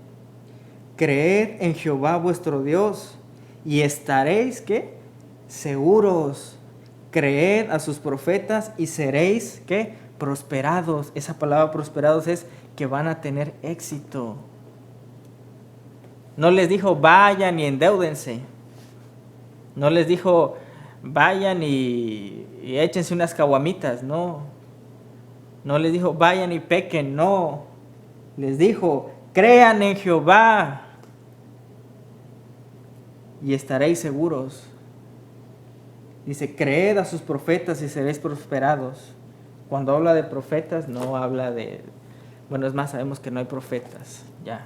creed en Jehová vuestro Dios, y estaréis, ¿qué? Seguros. Creed a sus profetas y seréis, ¿qué? Prosperados. Esa palabra prosperados es que van a tener éxito. No les dijo vayan y endeudense. No les dijo vayan y échense unas caguamitas. No. No les dijo vayan y pequen. No. Les dijo crean en Jehová y estaréis seguros. Dice, creed a sus profetas y seréis prosperados. Cuando habla de profetas, no habla de... Bueno, es más, sabemos que no hay profetas, ya.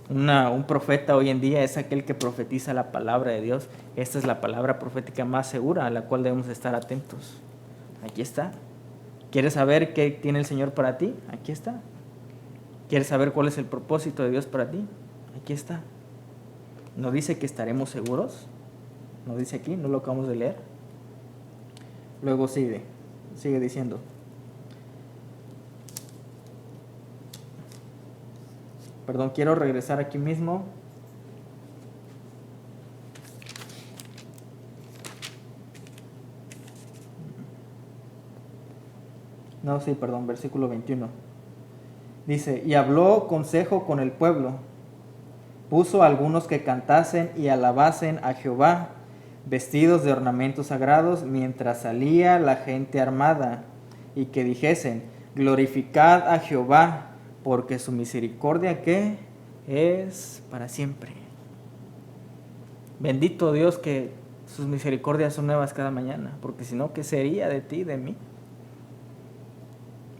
Un profeta hoy en día es aquel que profetiza la palabra de Dios. Esta es la palabra profética más segura a la cual debemos estar atentos. Aquí está. ¿Quieres saber qué tiene el Señor para ti? Aquí está. ¿Quieres saber cuál es el propósito de Dios para ti? Aquí está. ¿No dice que estaremos seguros? ¿No dice aquí? ¿No lo acabamos de leer? Luego sigue diciendo. Perdón, quiero regresar aquí mismo. No, sí, perdón, versículo 21. Dice, y habló consejo con el pueblo. Puso a algunos que cantasen y alabasen a Jehová, vestidos de ornamentos sagrados, mientras salía la gente armada, y que dijesen, glorificad a Jehová, porque su misericordia, ¿qué? Es para siempre. Bendito Dios que sus misericordias son nuevas cada mañana, porque si no, ¿qué sería de ti, de mí?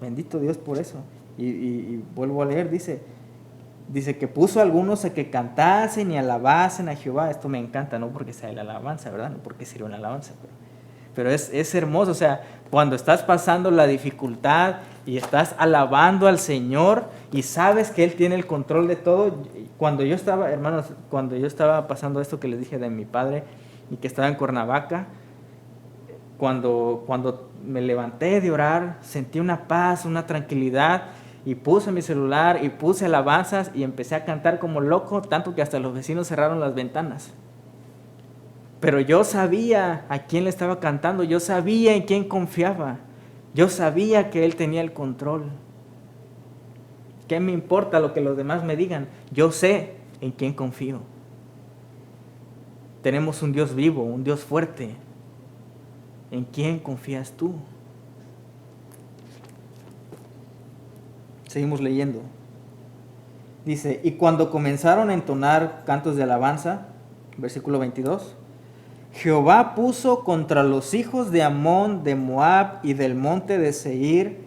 Bendito Dios por eso. Y vuelvo a leer, dice que puso a algunos a que cantasen y alabasen a Jehová. Esto me encanta, no porque sea la alabanza, ¿verdad? No porque sirva una alabanza, pero es hermoso. O sea, cuando estás pasando la dificultad y estás alabando al Señor y sabes que Él tiene el control de todo. Cuando yo estaba, hermanos, cuando yo estaba pasando esto que les dije de mi padre y que estaba en Cuernavaca, cuando me levanté de orar, sentí una paz, una tranquilidad. y puse mi celular y puse alabanzas y empecé a cantar como loco, tanto que hasta los vecinos cerraron las ventanas. Pero yo sabía a quién le estaba cantando, yo sabía en quién confiaba, yo sabía que Él tenía el control. ¿Qué me importa lo que los demás me digan? Yo sé en quién confío. Tenemos un Dios vivo, un Dios fuerte. ¿En quién confías tú? Seguimos leyendo. Dice, y cuando comenzaron a entonar cantos de alabanza, versículo 22, Jehová puso contra los hijos de Amón, de Moab y del monte de Seir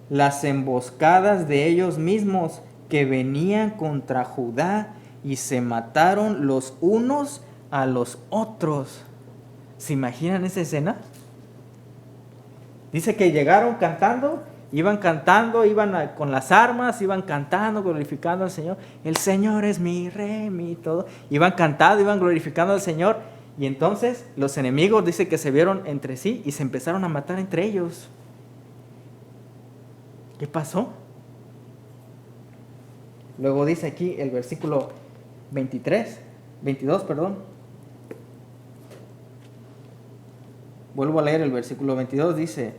las emboscadas de ellos mismos que venían contra Judá y se mataron los unos a los otros. ¿Se imaginan esa escena? Dice que llegaron cantando, iban con las armas, iban cantando, glorificando al Señor. El Señor es mi rey, mi todo. Iban cantando, iban glorificando al Señor. Y entonces los enemigos dice que se vieron entre sí y se empezaron a matar entre ellos. ¿Qué pasó? Luego dice aquí el versículo 22. Vuelvo a leer el versículo 22, dice,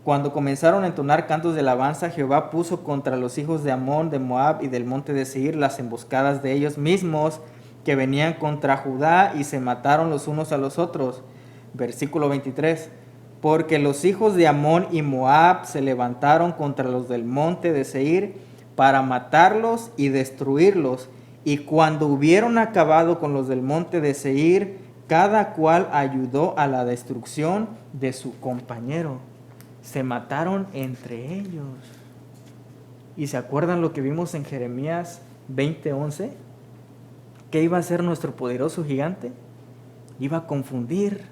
cuando comenzaron a entonar cantos de alabanza, Jehová puso contra los hijos de Amón, de Moab y del monte de Seir las emboscadas de ellos mismos que venían contra Judá y se mataron los unos a los otros. Versículo 23, porque los hijos de Amón y Moab se levantaron contra los del monte de Seir para matarlos y destruirlos. Y cuando hubieron acabado con los del monte de Seir, cada cual ayudó a la destrucción de su compañero. Se mataron entre ellos. ¿Y se acuerdan lo que vimos en Jeremías 20:11? ¿Qué iba a hacer nuestro poderoso gigante? Iba a confundir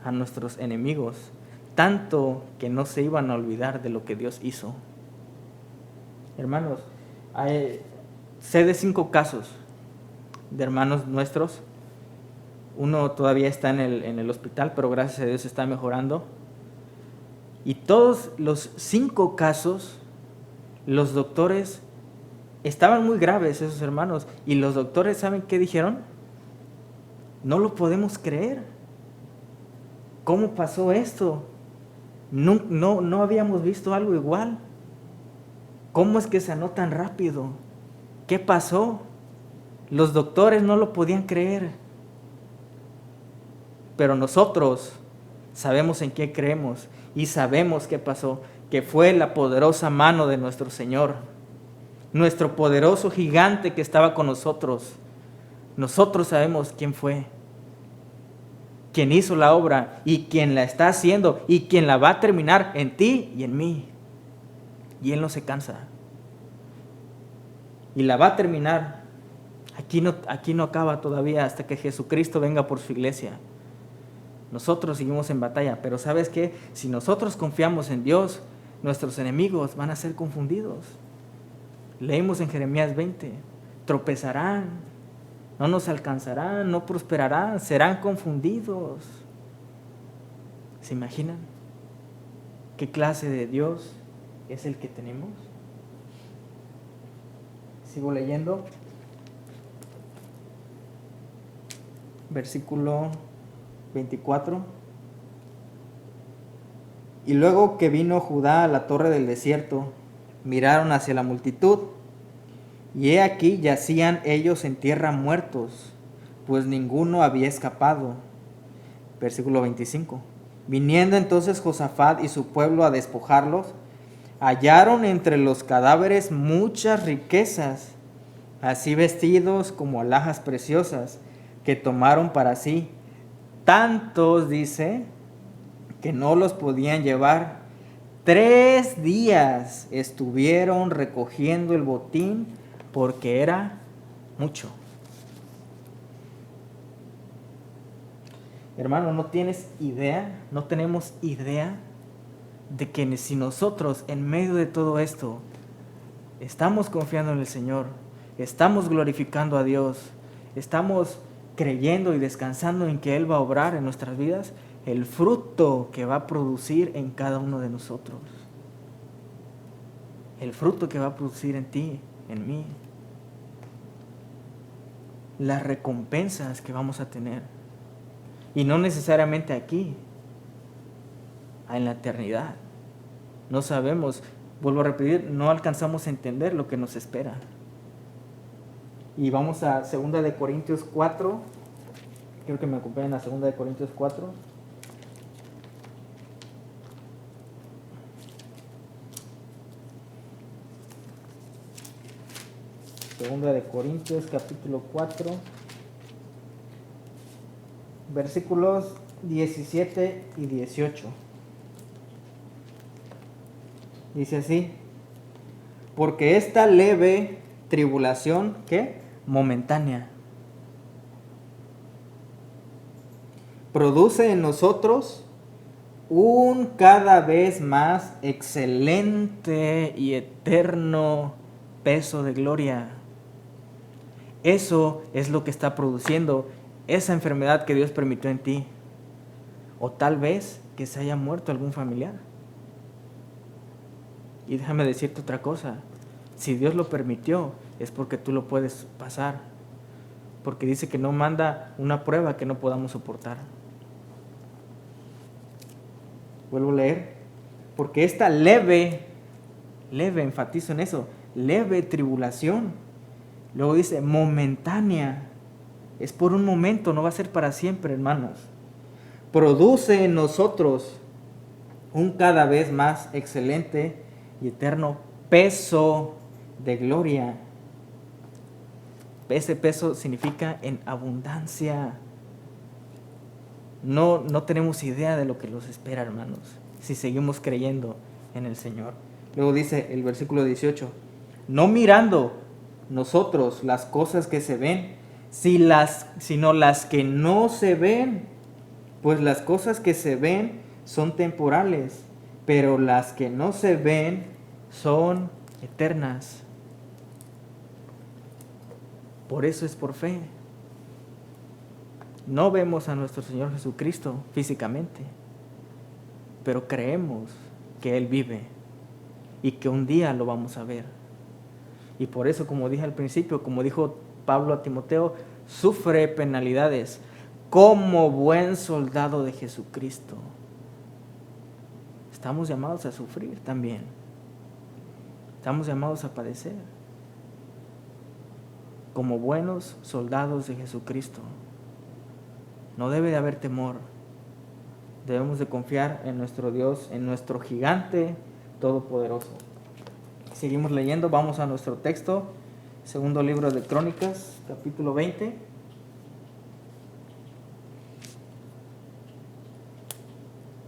a nuestros enemigos, tanto que no se iban a olvidar de lo que Dios hizo. Hermanos, sé de 5 casos de hermanos nuestros. Uno todavía está en el hospital, pero gracias a Dios está mejorando. Y todos los 5 casos, los doctores estaban muy graves, esos hermanos. Y los doctores, ¿saben qué dijeron? No lo podemos creer. ¿Cómo pasó esto? No habíamos visto algo igual. ¿Cómo es que sanó tan rápido? ¿Qué pasó? Los doctores no lo podían creer. Pero nosotros sabemos en qué creemos y sabemos qué pasó, que fue la poderosa mano de nuestro Señor, nuestro poderoso gigante que estaba con nosotros. Nosotros sabemos quién fue, quién hizo la obra y quién la está haciendo y quién la va a terminar en ti y en mí. Y Él no se cansa. Y la va a terminar. Aquí no acaba todavía hasta que Jesucristo venga por su iglesia. Nosotros seguimos en batalla, pero ¿sabes qué? Si nosotros confiamos en Dios, nuestros enemigos van a ser confundidos. Leímos en Jeremías 20, tropezarán, no nos alcanzarán, no prosperarán, serán confundidos. ¿Se imaginan qué clase de Dios es el que tenemos? Sigo leyendo. Versículo 24. Y luego que vino Judá a la torre del desierto, miraron hacia la multitud, y he aquí yacían ellos en tierra muertos, pues ninguno había escapado. Versículo 25. Viniendo entonces Josafat y su pueblo a despojarlos, hallaron entre los cadáveres muchas riquezas, así vestidos como alhajas preciosas, que tomaron para sí. Tantos, dice, que no los podían llevar. 3 días estuvieron recogiendo el botín porque era mucho. Hermano, no tienes idea, no tenemos idea de que si nosotros en medio de todo esto estamos confiando en el Señor, estamos glorificando a Dios, estamos creyendo y descansando en que Él va a obrar en nuestras vidas, el fruto que va a producir en cada uno de nosotros. el fruto que va a producir en ti, en mí, las recompensas que vamos a tener. Y no necesariamente aquí, en la eternidad. No sabemos, vuelvo a repetir, no alcanzamos a entender lo que nos espera. Y vamos a 2 de Corintios 4. Quiero que me acompañen a 2 de Corintios 4. Segunda de Corintios capítulo 4, versículos 17 y 18. Dice así: porque esta leve tribulación, ¿qué? Momentánea, produce en nosotros un cada vez más excelente y eterno peso de gloria. Eso es lo que está produciendo esa enfermedad que Dios permitió en ti. O tal vez que se haya muerto algún familiar. Y déjame decirte otra cosa. Si Dios lo permitió, es porque tú lo puedes pasar. Porque dice que no manda una prueba que no podamos soportar. Vuelvo a leer. Porque esta leve, enfatizo en eso, leve tribulación. Luego dice momentánea. Es por un momento, no va a ser para siempre, hermanos. Produce en nosotros un cada vez más excelente y eterno peso de gloria. Ese peso significa en abundancia. No tenemos idea de lo que nos espera, hermanos, si seguimos creyendo en el Señor. Luego dice el versículo 18: no mirando nosotros las cosas que se ven, sino las que no se ven, pues las cosas que se ven son temporales, pero las que no se ven son eternas. Por eso es por fe. No vemos a nuestro Señor Jesucristo físicamente, pero creemos que Él vive y que un día lo vamos a ver. Y por eso, como dije al principio, como dijo Pablo a Timoteo, sufre penalidades como buen soldado de Jesucristo. Estamos llamados a sufrir también. Estamos llamados a padecer como buenos soldados de Jesucristo. No debe de haber temor. Debemos de confiar en nuestro Dios, en nuestro gigante todopoderoso. Seguimos leyendo, vamos a nuestro texto, segundo libro de Crónicas, capítulo 20.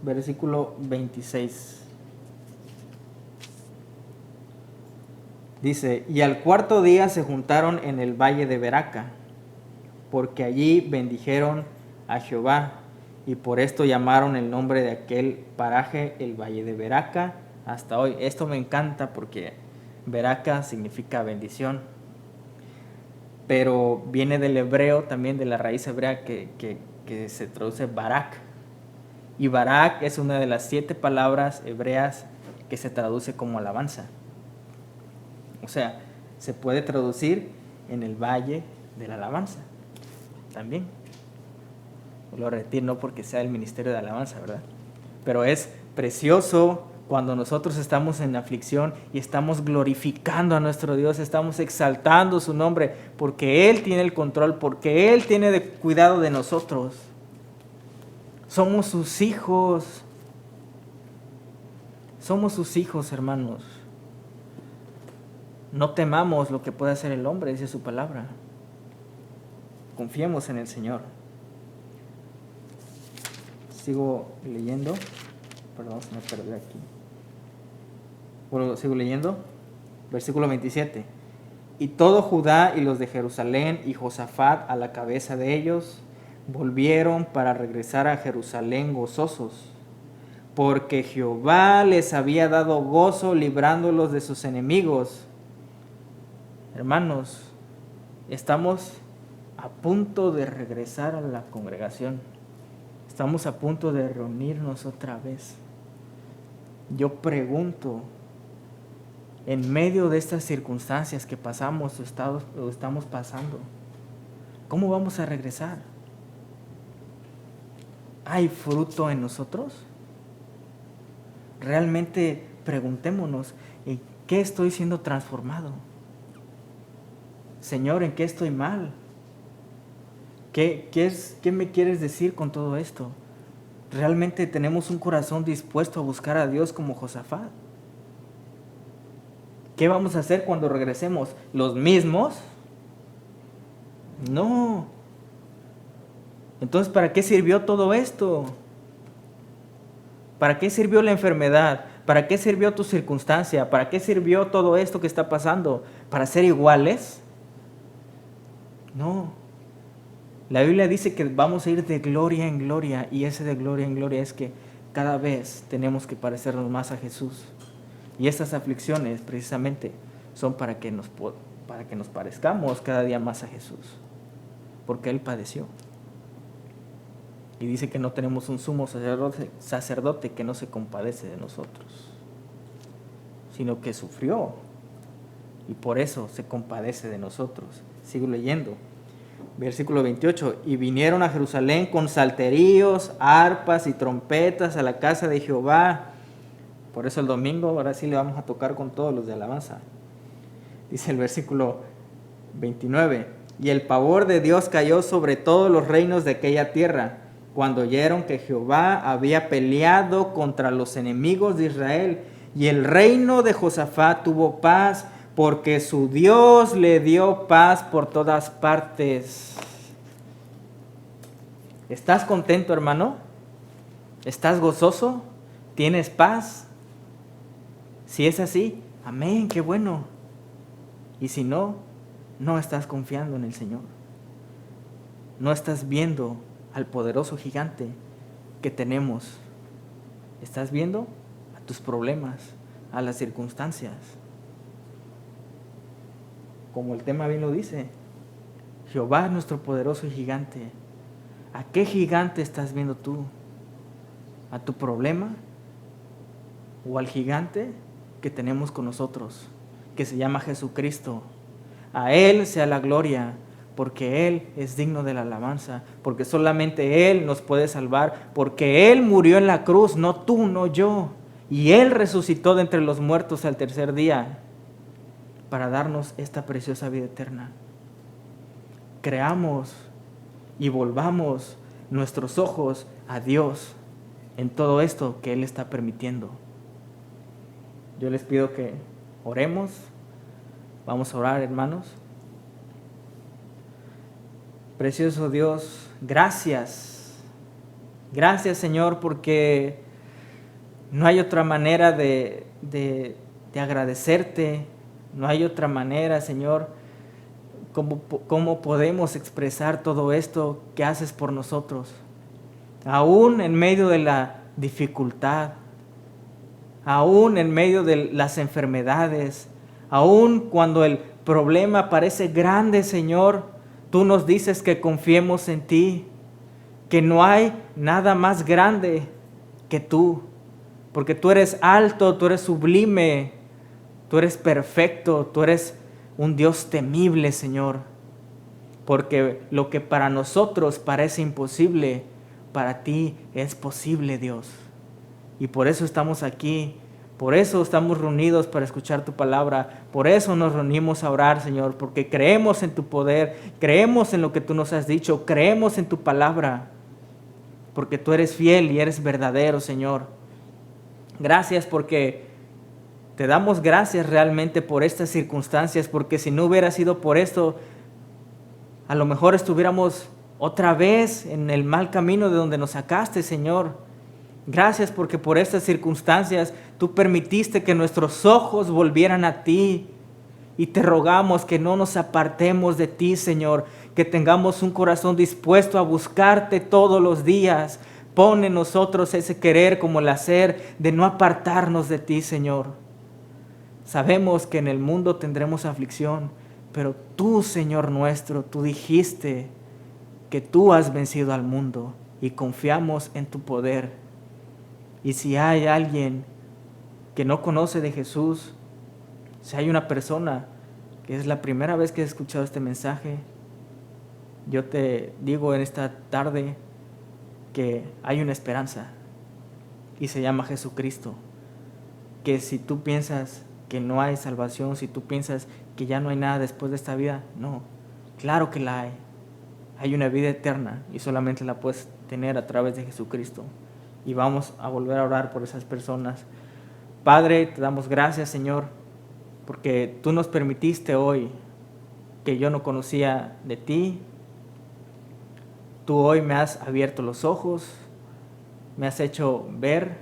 Versículo 26. Dice: y al cuarto día se juntaron en el valle de Beraca, porque allí bendijeron a Jehová, y por esto llamaron el nombre de aquel paraje el valle de Beraca hasta hoy. Esto me encanta porque Beraca significa bendición, pero viene del hebreo, también de la raíz hebrea que se traduce Barak. Y Barak es una de las 7 palabras hebreas que se traduce como alabanza. O sea, se puede traducir en el valle de la alabanza también. Lo retiro, no porque sea el ministerio de alabanza, ¿verdad? Pero es precioso cuando nosotros estamos en aflicción y estamos glorificando a nuestro Dios, estamos exaltando su nombre, porque Él tiene el control, porque Él tiene cuidado de nosotros. Somos sus hijos. Somos sus hijos, hermanos. No temamos lo que puede hacer el hombre, dice su palabra. Confiemos en el Señor. Sigo leyendo. Perdón, se me perdí aquí. Bueno, sigo leyendo. Versículo 27. Y todo Judá y los de Jerusalén y Josafat a la cabeza de ellos volvieron para regresar a Jerusalén gozosos, porque Jehová les había dado gozo librándolos de sus enemigos. Hermanos, estamos a punto de regresar a la congregación. Estamos a punto de reunirnos otra vez. Yo pregunto, en medio de estas circunstancias que pasamos o estamos pasando, ¿cómo vamos a regresar? ¿Hay fruto en nosotros? Realmente preguntémonos, ¿en qué estoy siendo transformado? Señor, ¿en qué estoy mal? ¿Qué me quieres decir con todo esto? ¿Realmente tenemos un corazón dispuesto a buscar a Dios como Josafat? ¿Qué vamos a hacer cuando regresemos? ¿Los mismos? No. Entonces, ¿para qué sirvió todo esto? ¿Para qué sirvió la enfermedad? ¿Para qué sirvió tu circunstancia? ¿Para qué sirvió todo esto que está pasando? ¿Para ser iguales? No. La Biblia dice que vamos a ir de gloria en gloria, y ese de gloria en gloria es que cada vez tenemos que parecernos más a Jesús. Y estas aflicciones precisamente son para que nos parezcamos cada día más a Jesús, porque Él padeció. Y dice que no tenemos un sumo sacerdote que no se compadece de nosotros, sino que sufrió, y por eso se compadece de nosotros. Sigo leyendo. Versículo 28, y vinieron a Jerusalén con salterios, arpas y trompetas a la casa de Jehová. Por eso el domingo, ahora sí le vamos a tocar con todos los de alabanza. Dice el versículo 29, y el pavor de Dios cayó sobre todos los reinos de aquella tierra, cuando oyeron que Jehová había peleado contra los enemigos de Israel, y el reino de Josafat tuvo paz, porque su Dios le dio paz por todas partes. ¿Estás contento, hermano? ¿Estás gozoso? ¿Tienes paz? Si es así, amén, qué bueno. Y si no, no estás confiando en el Señor. No estás viendo al poderoso gigante que tenemos. Estás viendo a tus problemas, a las circunstancias. Como el tema bien lo dice, Jehová es nuestro poderoso gigante. ¿A qué gigante estás viendo tú? ¿A tu problema? ¿O al gigante que tenemos con nosotros, que se llama Jesucristo? A Él sea la gloria, porque Él es digno de la alabanza, porque solamente Él nos puede salvar, porque Él murió en la cruz, no tú, no yo, y Él resucitó de entre los muertos al tercer día, para darnos esta preciosa vida eterna. Creamos y volvamos nuestros ojos a Dios en todo esto que Él está permitiendo. Yo les pido que oremos. Vamos a orar, hermanos. Precioso Dios, gracias. Gracias, Señor, porque no hay otra manera de agradecerte. No hay otra manera, Señor, cómo podemos expresar todo esto que haces por nosotros. Aún en medio de la dificultad, aún en medio de las enfermedades, aún cuando el problema parece grande, Señor, tú nos dices que confiemos en ti, que no hay nada más grande que tú, porque tú eres alto, tú eres sublime, tú eres perfecto, tú eres un Dios temible, Señor, porque lo que para nosotros parece imposible, para ti es posible, Dios. Y por eso estamos aquí, por eso estamos reunidos para escuchar tu palabra, por eso nos reunimos a orar, Señor, porque creemos en tu poder, creemos en lo que tú nos has dicho, creemos en tu palabra, porque tú eres fiel y eres verdadero, Señor. Gracias porque te damos gracias realmente por estas circunstancias, porque si no hubiera sido por esto, a lo mejor estuviéramos otra vez en el mal camino de donde nos sacaste, Señor. Gracias porque por estas circunstancias tú permitiste que nuestros ojos volvieran a ti, y te rogamos que no nos apartemos de ti, Señor, que tengamos un corazón dispuesto a buscarte todos los días. Pon en nosotros ese querer como el hacer de no apartarnos de ti, Señor. Sabemos que en el mundo tendremos aflicción, pero tú, Señor nuestro, tú dijiste que tú has vencido al mundo y confiamos en tu poder. Y si hay alguien que no conoce de Jesús, Si hay una persona que es la primera vez que has escuchado este mensaje, yo te digo en esta tarde que hay una esperanza y se llama Jesucristo. Que si tú piensas que no hay salvación, si tú piensas que ya no hay nada después de esta vida, no, claro que la hay. Hay una vida eterna y solamente la puedes tener a través de Jesucristo. Y vamos a volver a orar por esas personas. Padre, te damos gracias, Señor, porque tú nos permitiste hoy, que yo no conocía de ti. Tú hoy me has abierto los ojos, me has hecho ver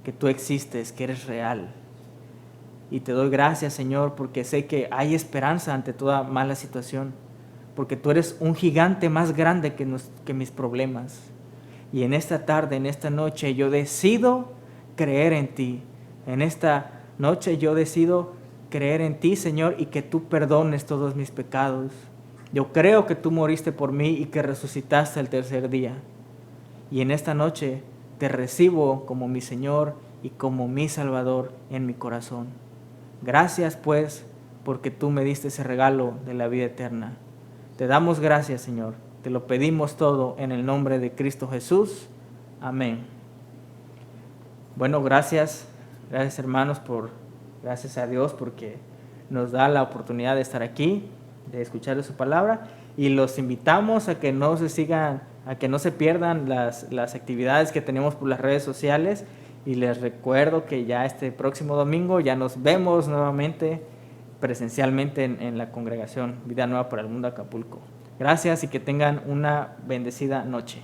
que tú existes, que eres real. Y te doy gracias, Señor, porque sé que hay esperanza ante toda mala situación, porque tú eres un gigante más grande que mis problemas. Y en esta tarde, en esta noche, yo decido creer en ti. En esta noche yo decido creer en ti, Señor, y que tú perdones todos mis pecados. Yo creo que tú moriste por mí y que resucitaste el tercer día. Y en esta noche te recibo como mi Señor y como mi Salvador en mi corazón. Gracias, pues, porque tú me diste ese regalo de la vida eterna. Te damos gracias, Señor. Te lo pedimos todo en el nombre de Cristo Jesús. Amén. Bueno, gracias hermanos, gracias a Dios porque nos da la oportunidad de estar aquí, de escuchar su palabra, y los invitamos a que no se pierdan las actividades que tenemos por las redes sociales, y les recuerdo que ya este próximo domingo ya nos vemos nuevamente presencialmente en la congregación Vida Nueva para el Mundo Acapulco. Gracias y que tengan una bendecida noche.